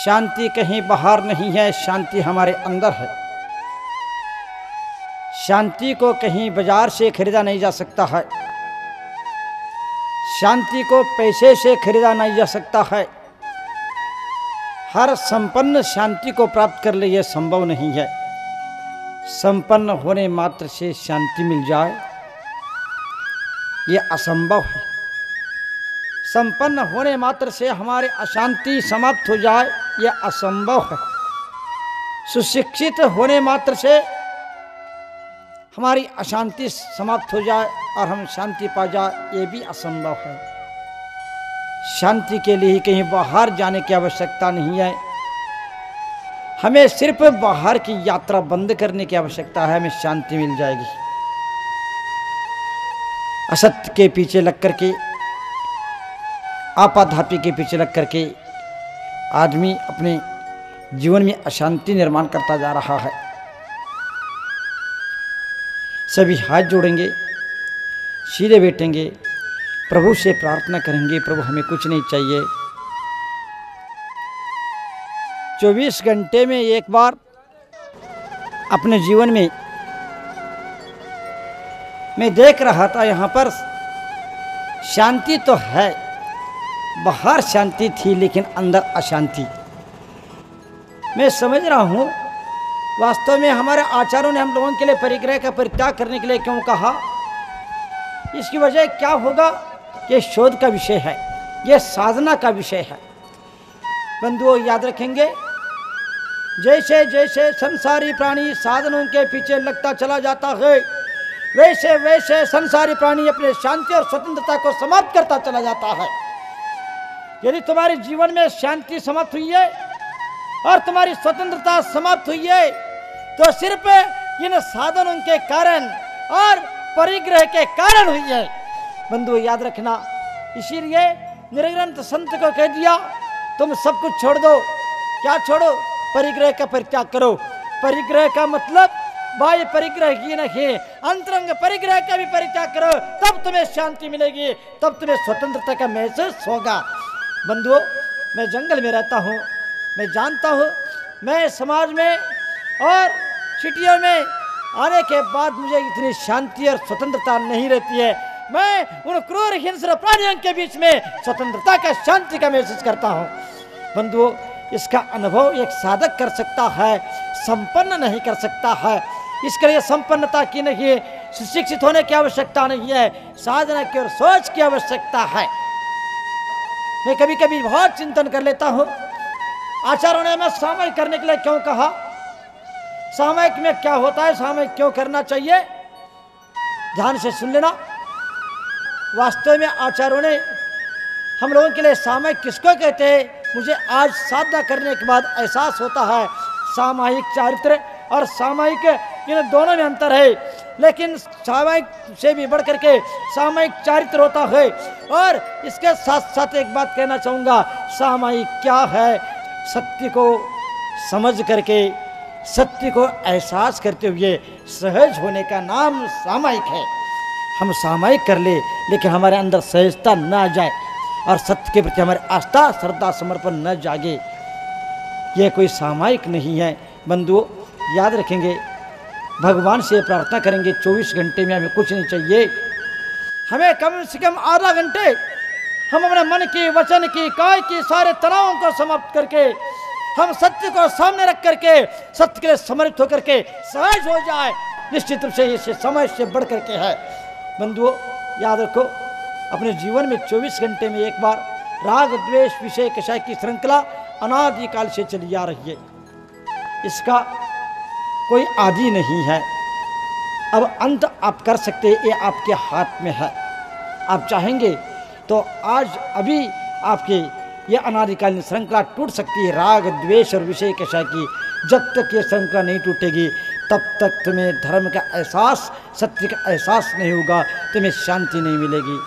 शांति कहीं बाहर नहीं है, शांति हमारे अंदर है। शांति को कहीं बाजार से खरीदा नहीं जा सकता है, शांति को पैसे से खरीदा नहीं जा सकता है। हर संपन्न शांति को प्राप्त कर ले यह संभव नहीं है। संपन्न होने मात्र से शांति मिल जाए यह असंभव है। संपन्न होने मात्र से हमारे अशांति समाप्त हो जाए यह असंभव है। सुशिक्षित होने मात्र से हमारी अशांति समाप्त हो जाए और हम शांति पा जाए यह भी असंभव है। शांति के लिए ही कहीं बाहर जाने की आवश्यकता नहीं है, हमें सिर्फ बाहर की यात्रा बंद करने की आवश्यकता है, हमें शांति मिल जाएगी। असत्य के पीछे लग करके, आपाधापी के पीछे लग करके आदमी अपने जीवन में अशांति निर्माण करता जा रहा है। सभी हाथ जोड़ेंगे, सीधे बैठेंगे, प्रभु से प्रार्थना करेंगे, प्रभु हमें कुछ नहीं चाहिए। 24 घंटे में एक बार अपने जीवन में मैं देख रहा था, यहाँ पर शांति तो है, बाहर शांति थी लेकिन अंदर अशांति। मैं समझ रहा हूँ वास्तव में हमारे आचार्यों ने हम लोगों के लिए परिग्रह का परित्याग करने के लिए क्यों कहा, इसकी वजह क्या होगा, ये शोध का विषय है, ये साधना का विषय है। बंधुओं याद रखेंगे, जैसे जैसे संसारी प्राणी साधनों के पीछे लगता चला जाता है, वैसे वैसे संसारी प्राणी अपने शांति और स्वतंत्रता को समाप्त करता चला जाता है। यदि तुम्हारे जीवन में शांति समाप्त हुई है और तुम्हारी स्वतंत्रता समाप्त हुई है तो सिर्फ इन साधनों के कारण और परिग्रह के कारण हुई है। बंधु याद रखना, इसीलिए निरंतर संत को कह दिया तुम सब कुछ छोड़ दो। क्या छोड़ो? परिग्रह का परित्याग करो। परिग्रह का मतलब बाह्य परिग्रह की नहीं, अंतरंग परिग्रह का भी परित्याग करो, तब तुम्हें शांति मिलेगी, तब तुम्हें स्वतंत्रता का महसूस होगा। बंधुओं, मैं जंगल में रहता हूँ, मैं जानता हूँ, मैं समाज में और सिटियों में आने के बाद मुझे इतनी शांति और स्वतंत्रता नहीं रहती है। मैं उन क्रूर हिंस्र प्राणियों के बीच में स्वतंत्रता का, शांति का महसूस करता हूँ। बंधुओं, इसका अनुभव एक साधक कर सकता है, संपन्न नहीं कर सकता है। इसके लिए संपन्नता की नहीं, सुशिक्षित होने की आवश्यकता नहीं है, साधना की और सोच की आवश्यकता है। मैं कभी कभी बहुत चिंतन कर लेता हूँ, आचार्यों ने हमें सामयिक करने के लिए क्यों कहा, सामयिक में क्या होता है, सामयिक क्यों करना चाहिए, ध्यान से सुन लेना। वास्तव में आचार्यों ने हम लोगों के लिए सामयिक किसको कहते हैं, मुझे आज साधना करने के बाद एहसास होता है। सामायिक चारित्र और सामायिक, इन दोनों में अंतर है, लेकिन सामायिक से भी बढ़ करके सामायिक चारित्र होता है। और इसके साथ साथ एक बात कहना चाहूँगा, सामायिक क्या है, सत्य को समझ करके, सत्य को एहसास करते हुए सहज होने का नाम सामायिक है। हम सामायिक कर ले लेकिन हमारे अंदर सहजता न आ जाए और सत्य के प्रति हमारी आस्था, श्रद्धा, समर्पण न जागे, यह कोई सामायिक नहीं है। बंधुओं याद रखेंगे, भगवान से प्रार्थना करेंगे 24 घंटे में हमें कुछ नहीं चाहिए, हमें कम से कम आधा घंटे हम अपने मन की, वचन की, काय की सारे तनावों को समाप्त करके हम सत्य को सामने रख करके सत्य के लिए समर्पित होकर के सहज हो जाए, निश्चित रूप से इसे समय से बढ़ करके है। बंधुओं याद रखो, अपने जीवन में 24 घंटे में एक बार राग द्वेष विषय कषाय की श्रृंखला अनादिकाल से चली आ रही है, इसका कोई आदि नहीं है। अब अंत आप कर सकते हैं, ये आपके हाथ में है। आप चाहेंगे तो आज अभी आपके ये अनादिकालीन श्रृंखला टूट सकती है, राग द्वेष और विषय कषाय की। जब तक ये श्रृंखला नहीं टूटेगी तब तक तुम्हें धर्म का एहसास, सत्य का एहसास नहीं होगा, तुम्हें शांति नहीं मिलेगी।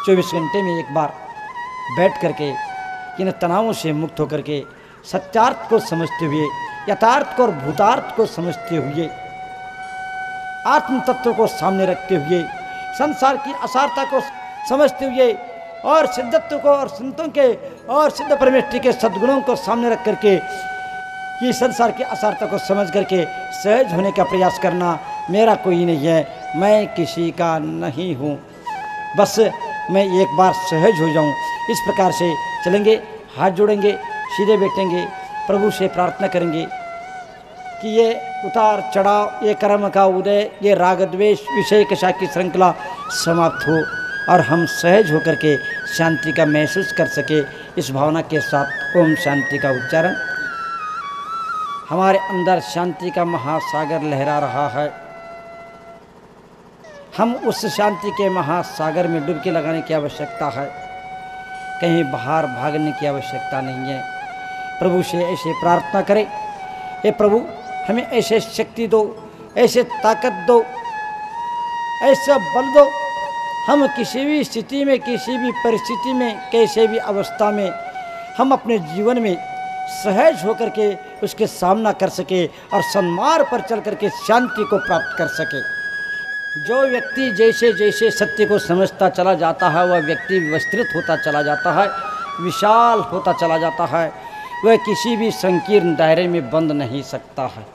24 घंटे में एक बार बैठ करके इन तनावों से मुक्त होकर के सत्यार्थ को समझते हुए, यथार्थ को और भूतार्थ को समझते हुए, आत्म तत्व को सामने रखते हुए, संसार की असारता को समझते हुए, और सिद्धत्व को और संतों के और सिद्ध परमेष्टि के सद्गुणों को सामने रख करके ये संसार की असारता को समझ करके सहज होने का प्रयास करना। मेरा कोई नहीं है, मैं किसी का नहीं हूँ, बस मैं एक बार सहज हो जाऊँ। इस प्रकार से चलेंगे, हाथ जोड़ेंगे, सीधे बैठेंगे, प्रभु से प्रार्थना करेंगे कि ये उतार चढ़ाव, ये कर्म का उदय, ये राग द्वेष विषय कषा की श्रृंखला समाप्त हो और हम सहज होकर के शांति का महसूस कर सके। इस भावना के साथ ओम शांति का उच्चारण। हमारे अंदर शांति का महासागर लहरा रहा है। हम उस शांति के महासागर में डुबकी लगाने की आवश्यकता है, कहीं बाहर भागने की आवश्यकता नहीं है। प्रभु से ऐसे प्रार्थना करें, हे प्रभु हमें ऐसे शक्ति दो, ऐसे ताकत दो, ऐसा बल दो, हम किसी भी स्थिति में, किसी भी परिस्थिति में, कैसे भी अवस्था में हम अपने जीवन में सहज होकर के उसके सामना कर सके और सन्मार्ग पर चल करके शांति को प्राप्त कर सके। जो व्यक्ति जैसे जैसे सत्य को समझता चला जाता है, वह व्यक्ति विस्तृत होता चला जाता है, विशाल होता चला जाता है, वह किसी भी संकीर्ण दायरे में बंध नहीं सकता है।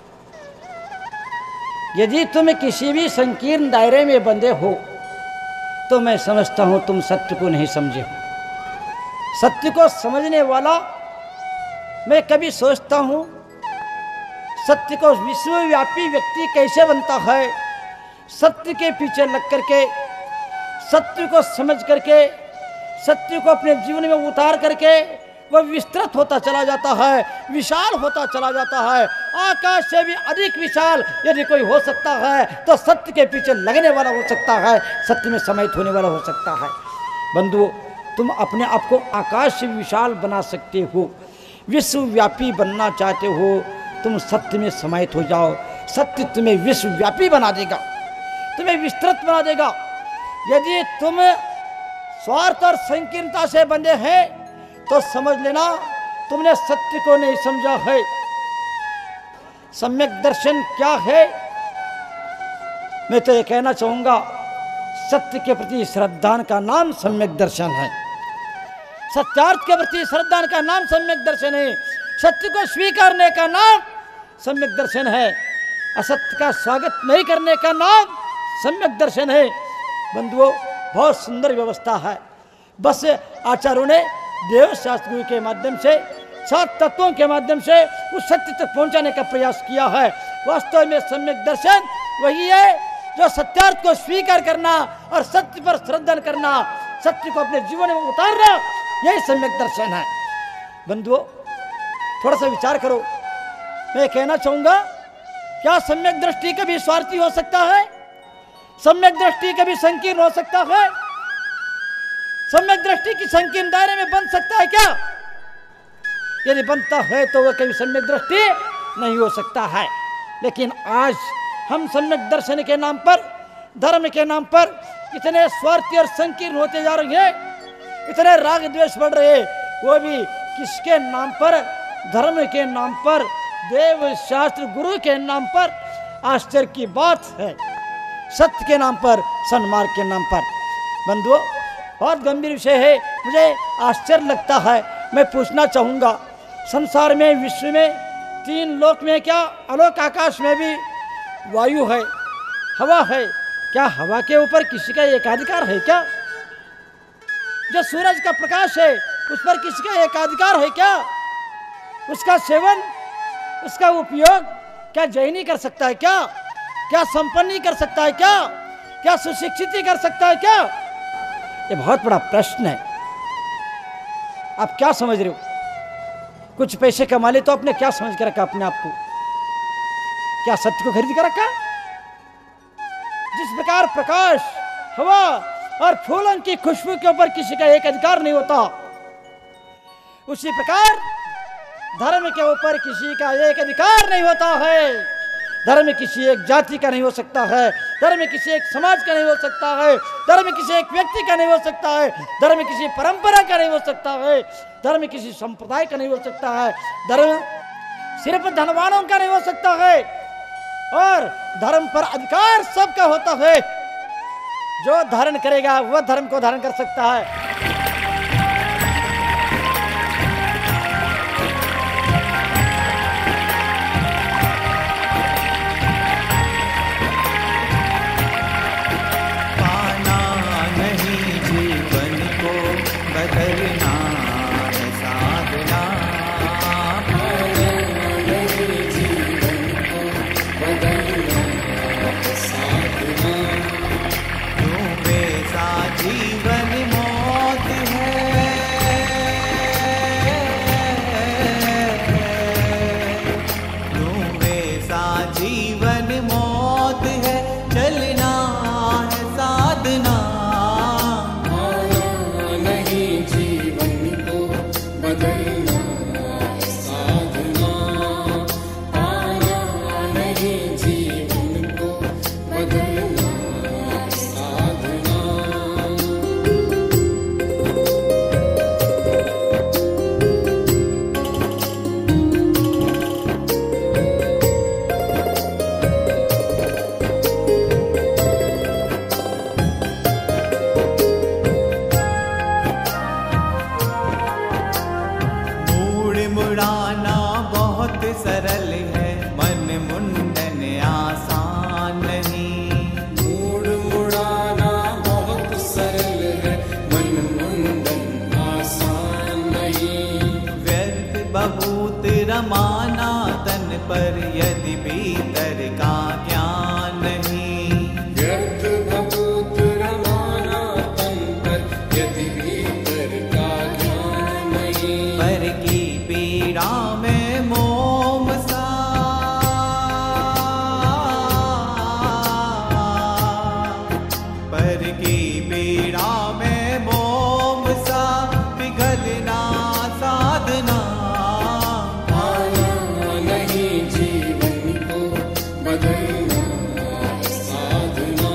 यदि तुम किसी भी संकीर्ण दायरे में बंधे हो तो मैं समझता हूँ तुम सत्य को नहीं समझे हो। सत्य को समझने वाला, मैं कभी सोचता हूँ सत्य को विश्वव्यापी व्यक्ति कैसे बनता है। सत्य के पीछे लग करके, सत्य को समझ करके, सत्य को अपने जीवन में उतार करके वह विस्तृत होता चला जाता है, विशाल होता चला जाता है। आकाश से भी अधिक विशाल यदि कोई हो सकता है तो सत्य के पीछे लगने वाला हो सकता है, सत्य में समाहित होने वाला हो सकता है। बंधुओं, तुम अपने आप को आकाश से विशाल बना सकते हो, विश्वव्यापी बनना चाहते हो, तुम सत्य में समाहित हो जाओ। सत्य तुम्हें विश्वव्यापी बना देगा, तुम्हें विस्तृत बना देगा। यदि तुम स्वार्थ और संकीर्णता से बंधे हैं तो समझ लेना तुमने सत्य को नहीं समझा है। सम्यक दर्शन क्या है? मैं तो ये कहना चाहूंगा, सत्य के प्रति श्रद्धा का नाम सम्यक दर्शन है। सत्यार्थ के प्रति श्रद्धा का नाम सम्यक दर्शन है। सत्य को स्वीकारने का नाम सम्यक दर्शन है। असत्य का स्वागत नहीं करने का नाम सम्यक दर्शन है। बंधुओं, बहुत सुंदर व्यवस्था है। बस आचार्यों ने देव शास्त्र के माध्यम से, 7 तत्वों के माध्यम से उस सत्य तक पहुंचाने का प्रयास किया है। वास्तव में सम्यक दर्शन वही है जो सत्यार्थ को स्वीकार करना और सत्य पर श्रद्धा करना, सत्य को अपने जीवन में उतारना, यही सम्यक दर्शन है। बंधुओं, थोड़ा सा विचार करो। मैं कहना चाहूंगा, क्या सम्यक दृष्टि कभी स्वार्थी हो सकता है? सम्यक दृष्टि कभी संकीर्ण हो सकता है? सम्यक दृष्टि की संकीर्ण दायरे में बन सकता है क्या? यदि बनता है तो वह कभी सम्यक दृष्टि नहीं हो सकता है। लेकिन आज हम सम्यक दर्शन के नाम पर, धर्म के नाम पर इतने स्वार्थी और संकीर्ण होते जा रहे हैं, इतने राग द्वेष बढ़ रहे, वो भी किसके नाम पर? धर्म के नाम पर, देव शास्त्र गुरु के नाम पर। आश्चर्य की बात है, सत्य के नाम पर, सन्मार्ग के नाम पर। बंधुओं, बहुत गंभीर विषय है, मुझे आश्चर्य लगता है। मैं पूछना चाहूँगा, संसार में, विश्व में, 3 लोक में, क्या आलोक आकाश में भी वायु है, हवा है, क्या हवा के ऊपर किसी का एकाधिकार है क्या? जो सूरज का प्रकाश है उस पर किसी का एकाधिकार है क्या? उसका सेवन, उसका उपयोग क्या जैनी कर सकता है क्या? क्या संपन्न कर सकता है क्या? क्या सुशिक्षित कर सकता है क्या? ये बहुत बड़ा प्रश्न है। आप क्या समझ रहे हो? कुछ पैसे कमा ले तो आपने क्या समझ कर रखा अपने आप को? क्या सत्य को खरीद कर रखा? जिस प्रकार प्रकाश, हवा और फूलों की खुशबू के ऊपर किसी का एक अधिकार नहीं होता, उसी प्रकार धर्म के ऊपर किसी का एक अधिकार नहीं होता है। धर्म किसी एक जाति का नहीं हो सकता है, धर्म किसी एक समाज का नहीं हो सकता है, धर्म किसी एक व्यक्ति का नहीं हो सकता है, धर्म किसी परंपरा का नहीं हो सकता है, धर्म किसी संप्रदाय का नहीं हो सकता है, धर्म सिर्फ धनवानों का नहीं हो सकता है, और धर्म पर अधिकार सबका होता है। जो धारण करेगा वह धर्म को धारण कर सकता है। मुड़ाना बहुत सरल है, मन मुंडन आसान नहीं। मूड मुड़ाना बहुत सरल है, मन मुंडन आसान नहीं। व्यर्थ बहुत रमाना तन पर, यदि भीतर का ज्ञान नहीं। व्यर्थ बहुत रमाना तन पर, यदि भीतर का ज्ञान नहीं। पर की पीड़ा में मोम सा, पर की पीड़ा में मोम सा, पिघलना साधना। पाना नहीं जीवन को बदलना साधना,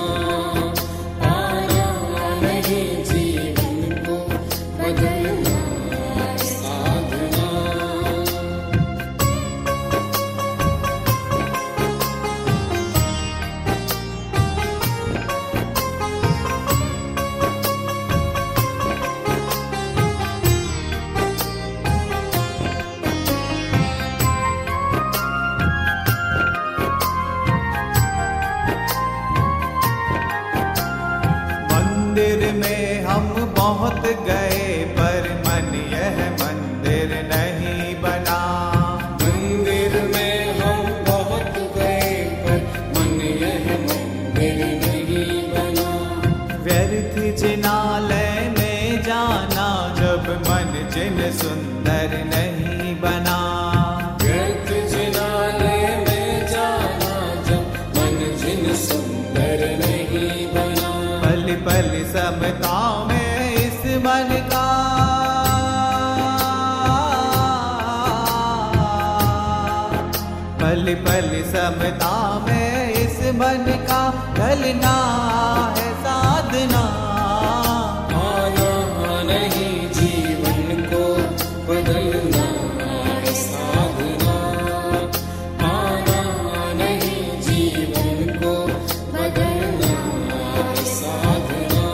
पाना नहीं जीवन को बदलना साधना। मंदिर में हम बहुत गए, पर मन यह मंदिर नहीं बना। मंदिर में हम बहुत गए, पर मन यह मंदिर नहीं बना। व्यर्थ जिनालय में जाना, जब मन जिन सुंदर नहीं बना। व्यर्थ जिनालय में जाना, जब मन जिन सुंदर नहीं बना। पल पल समता में इस मन का, पल पल समता में इस मन का, ढलना है साधना। पाना नहीं जीवन को बदलना साधना, पाना नहीं जीवन को बदलना साधना।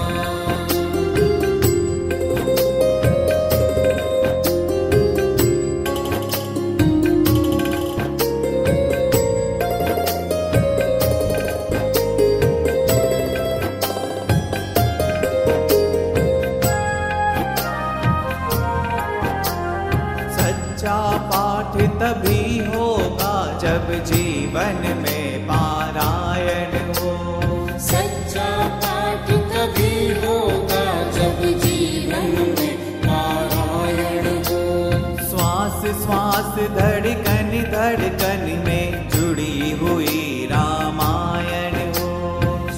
सच्चा पाठ तभी होगा, जब जीवन में पारायण हो। सच्चा पाठ तभी होगा, जब जीवन में पारायण हो। श्वास श्वास धड़कन धड़कन में जुड़ी हुई रामायण हो।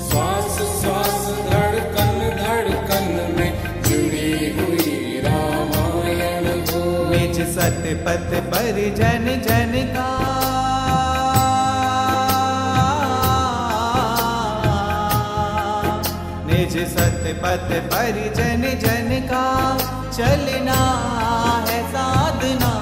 श्वास श्वास धड़कन धड़कन में जुड़ी हुई रामायण हो। निज सत पथ पर जन जन का, निज सत पथ पर जन जन का, चलना है साधना।